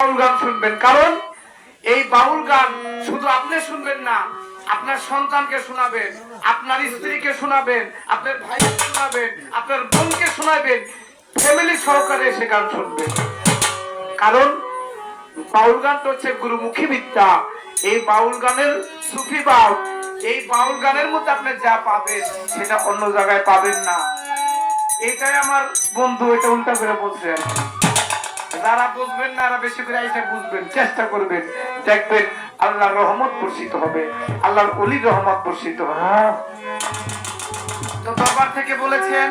বাউল গান শুনবেন, কারণ এই বাউল গান শুধু আপনি শুনবেন না, আপনার সন্তানকে শোনাবেন, আপনার স্ত্রীকে শোনাবেন, আপনার ভাইকে শোনাবেন, আপনার বোনকে শোনাবেন, ফ্যামিলি সহকারে সে গান শুনবেন। কারণ বাউল গানটা হচ্ছে গুরুমুখী বিদ্যা। এই বাউল গানের সুফি বাউ, এই বাউল গানের মধ্যে আপনি যা পাবেন সেটা অন্য জায়গায় পাবেন না। এটাই আমার বন্ধু এটা উল্টা করে বলছেন। যারা বুঝবেন না এরা বেশি করে এসে বুঝবেন, চেষ্টা করবেন, দেখবেন আল্লাহর রহমত বর্ষিত হবে, আল্লাহর ওলির রহমত বর্ষিত হবে। তো দরবার থেকে বলেছেন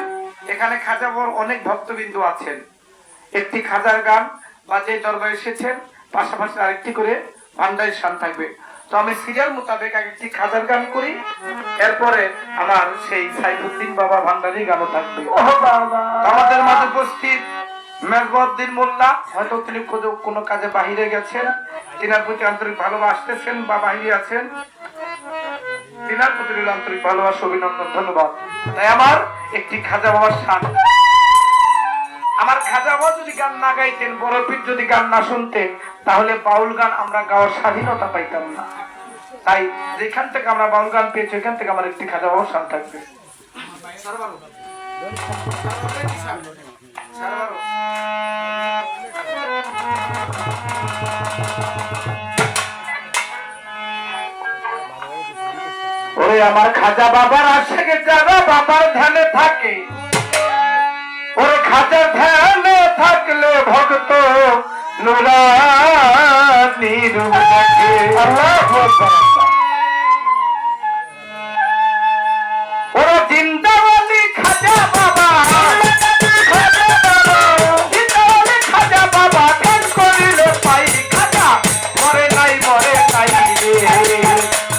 এখানে খাজা বাবার অনেক ভক্তবিন্দু আছেন, একটি খাজার গান বা যে দরবারে এসেছেন পাশাপাশি আরেকটি করে ভান্ডারি শান থাকবে। তো আমি সিরিয়াল মোতাবেক একটি খাজার গান করি, এরপরে আমার সেই সাইফুদ্দিন বাবা ভান্ডারি গানও থাকবে। আমাদের মাঝে উপস্থিত মেজবাউদ্দিন মোল্লা, হয়তো তিনি কোনো কাজে বাহিরে গেছেন, তিনার প্রতি আন্তরিক ভালোবাসতেছেন বা বাহিরে আছেন, তিনার প্রতি আন্তরিক ভালোবাসা অভিনন্দন ধন্যবাদ। তাই আমার একটি খাজা বাবার শান, আমার খাজা বাবা যদি গান না গাইতেন, বড় পীর যদি গান না শুনতেন, তাহলে বাউল গান আমরা গাওয়ার স্বাধীনতা পাইতাম না। তাই যেখান থেকে আমরা বাউল গান পেয়েছি এখান থেকে আমার একটি খাজা বাবার শান থাকবে। ওরে আমার খাজা বাবার আশেকে যারা বাবার ধ্যানে থাকে, ওরে খাজার ধ্যানে থাকলে ভক্ত নুরানি রূপ দেখে। আল্লাহু আকবার। ওরে জিন্দাবাদি খাজা বাবা, জিন্দাবাদি খাজা বাবা, ধ্যান করিলে পাই খাজা মরে নাই মরে নাই রে,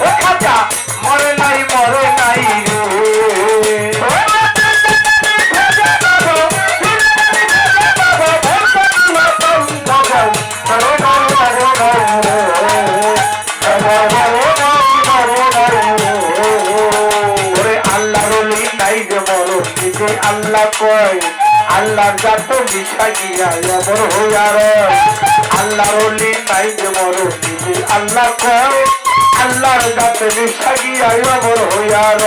ও খাজা মরে নাই মরে নাই রে। আল্লাহ কয় আল্লাহর যত বিষয় গিয়া এমন হইয়ার, আল্লাহর ওলি নাই যে মর নিজে আল্লাহ কয় আল্লাহর যত বিষয় গিয়া এমন হইয়ার।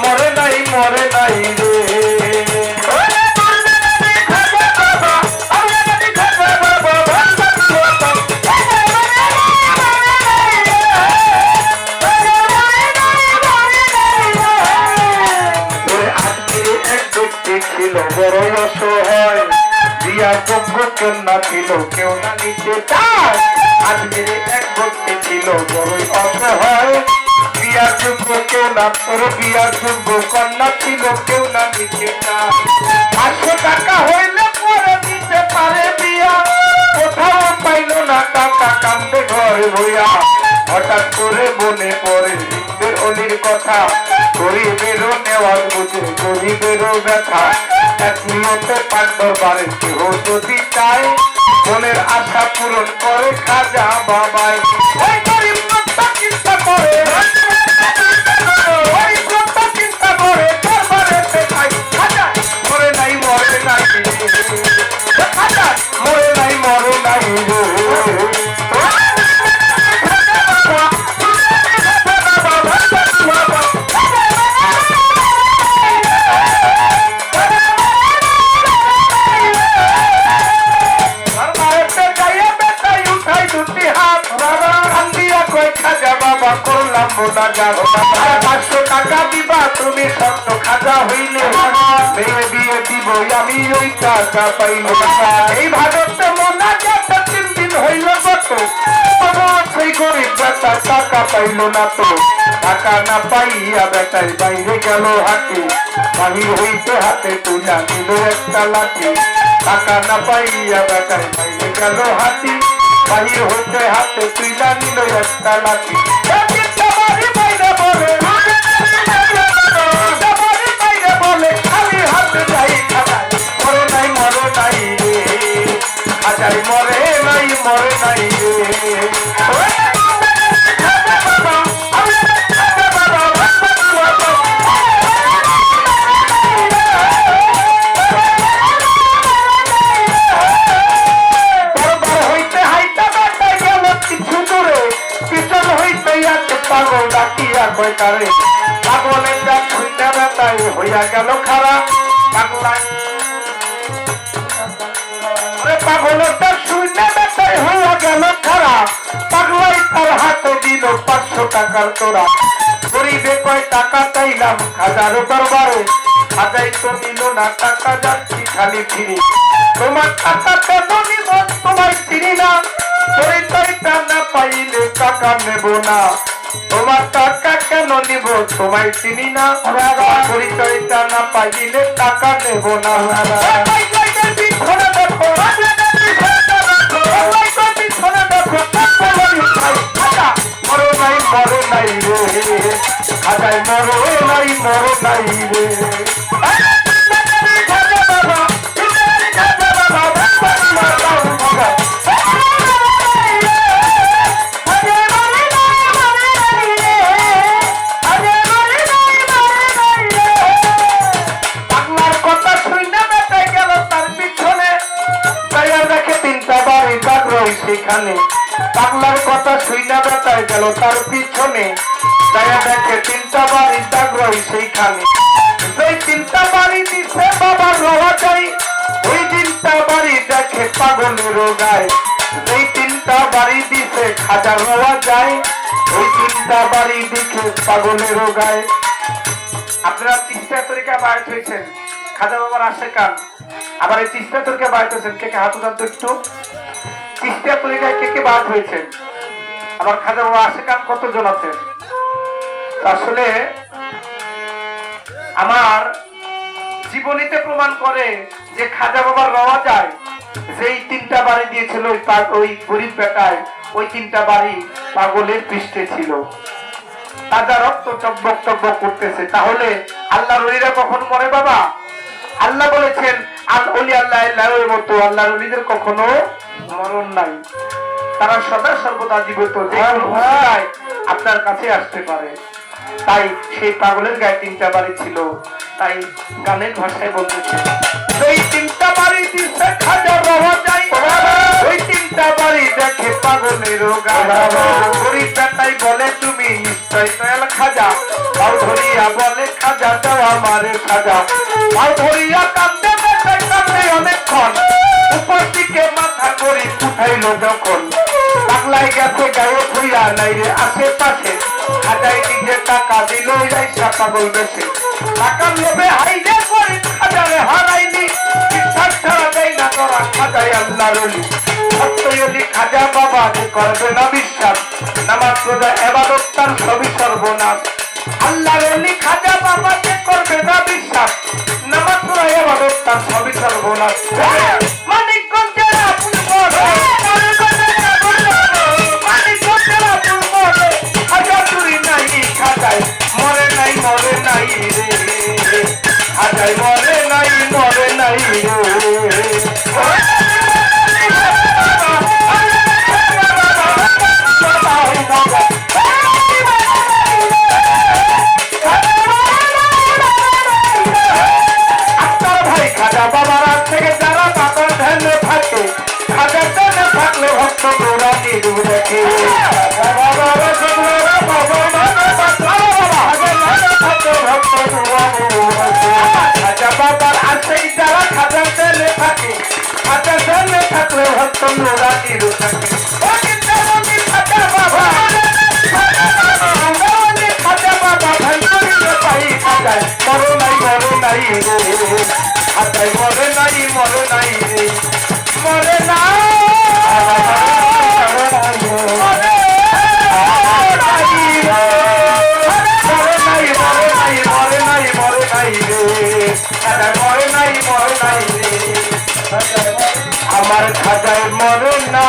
মরে নাই মরে নাই রে। ছিল বড়ই অসহায়, বিয়ার যোগ্য কন্যা ছিল কেউ না নিতে চায়। আজকে এক ভক্তি ছিল বড়ই অসহায়, বিয়ার যোগ্য কেউ না, তোর বিয়ার যোগ্য কন্যা ছিল কেউ না নিতে চায়। 500 টাকা হইলে পরে দিতে পারে বিয়া, কোথাও পাইল না টাকা কান্দে ঘরে বইয়া। হঠাৎ করে মনে পড়ে হিন্দের অলির কথা, গরিবেরও নেওয়ার বুঝে গরিবেরও ব্যথা। এক নিয়তে পাণ্ডব বাড়ে কেহ যদি চায়, মনের আশা পূরণ করে খাজা বাবাই। ওই গরিব লোকটা চিন্তা করে, ওই লোকটা চিন্তা করে দরবারেতে খাই খাজা মরে নাই মরে নাই, খাজা মরে নাই মরে নাই রে। করলাম 500 টাকা দিবা তুমি সত্য খাজা হইলে, মেয়ে বিয়ে দিব আমি ওই টাকা পাইল। এই ভারতে মোনা যাতে 3 দিন হইল গত, সেই গরিব বেটা টাকা পাইল না তো। টাকা না পাইয়া বেটাই বাইরে গেল হাতে, বাহির হইতে হাতে তুলা নিল একটা লাঠি। টাকা না পাইয়া বেটাই বাইরে গেল হাতি, বাহির হইতে হাতে তুলা নিল একটা লাঠি। মরে নাই মরে নাই রে। কয় তারে পাগলের গান শুনতে ব্যথায় হইয়া গেল খারা পাগলায় পাগলের গান শুনতে ব্যথায় হইয়া গেল খারা পাগলাই তার হাতে দিল 500 টাকার তোরা গরিবে কয় টাকা চাইলাম খাজার দরবারে খাজাই তো নিল না টাকা যাচ্ছি খালি ফিরি তোমার টাকা কেন নিব তোমায় চিনি না পরিচয়টা না পাইলে টাকা নেব না তোমার টাকা কেন নিব তোমায় চিনি না পরিচয়টা না পাইলে টাকা নেব না মরো নাই রে খাজাই মরো নাই রে সেখানে পাগলার কথা শুইনা বেতায় গেল তার পিছনে দয়া দেখে 3টা বাড়ি দাগ রই সেইখানে যেই 3টা বাড়ি দিছে বাবার রওয়া যাই ওই 3টা বাড়ি দেখে পাগলের গায় যেই 3টা বাড়ি দিছে খাজার রওয়া যায় ওই 3টা বাড়ি দেখে পাগলের গায় আপনারা 3টা তরিকা বাইর হয়েছেন খাজা বাবার আশেকান আবার এই 3টা তরিকা বাইর হয়েছেন কে কে হাত উঠান তো একটু 3টা তরিকায় কে কে বাদ হয়েছেন আবার খাজা বাবা আশেকান কতজন আছেন আসলে আমার জীবনীতে প্রমাণ করে যে খাজা বাবার রওয়া যায় যেই 3টা বাড়ি দিয়েছিল ওই গরিব বেটায় ওই 3টা বাড়ি পাগলের পৃষ্ঠে ছিল তাজা রক্ত টকবক টকবক করতেছে তাহলে আল্লাহর ওলিরা কখন মরে বাবা আল্লাহ বলেছেন আল ওলি আল্লাহর মতো আল্লাহর ওলিদের কখনো মরণ নাই তারা সদা সর্বদা জীবিত আপনার কাছে আসতে পারে তাই সেই পাগলের গায়ে 3টা বাড়ি ছিল তাই গানের ভাষায় বলতেছে ওই 3টা বাড়ি দিছে খাজা রওয়া যায় ওই 3টা বাড়ি দেখে পাগলের গরিব বেটাই বলে তুমি নিশ্চয় দয়াল খাজা পাও ধরিয়া বলে খাজা দাও আমারে সাজা পাও ধরিয়া কাঁদতে বেটাই কাঁদে অনেকক্ষণ উপর দিকে মাথা করে উঠাইল যখন পাগলাই গেছে গায়ে ভুইয়া নাই রে আশেপাশে খাজাই নিজে টাকা দিল যাইসা পাগল বেশে টাকা লোভে হাইলে করে খাজারে হারাইনি বিশ্বাস ছাড়া দেয় না তোরা খাজাই আল্লাহর ওলি সত্যি খাজা বাবা যে করবে না বিশ্বাস নামাজ রোজা ইবাদত তার সবই সর্বনাশ আল্লাহর ওলি খাজা বাবা যে করবে না বিশ্বাস নামাজ রোজা ইবাদত তার সবই সর্বনাশ মানিকগঞ্জের আপন বলে খাজাই মরে নাই রে খাজাই মরে নাই রে আপনার ভাই খাজা বাবার থেকে যারা বাবার ধ্যানে থাকে খাজার ধ্যানে থাকলে ভক্ত গোড়া নিরু দেখে খাজা বাবার আছেই যারা খাজার ধ্যানে থাকে খাজার ধ্যানে থাকলে ভক্ত গোড়া নিরু থাকে খাজা বাবা ভাই পাই খাজায় মরো নাই রে খাজায় মরে নাই রে মরে না আমার খাজায় মরে না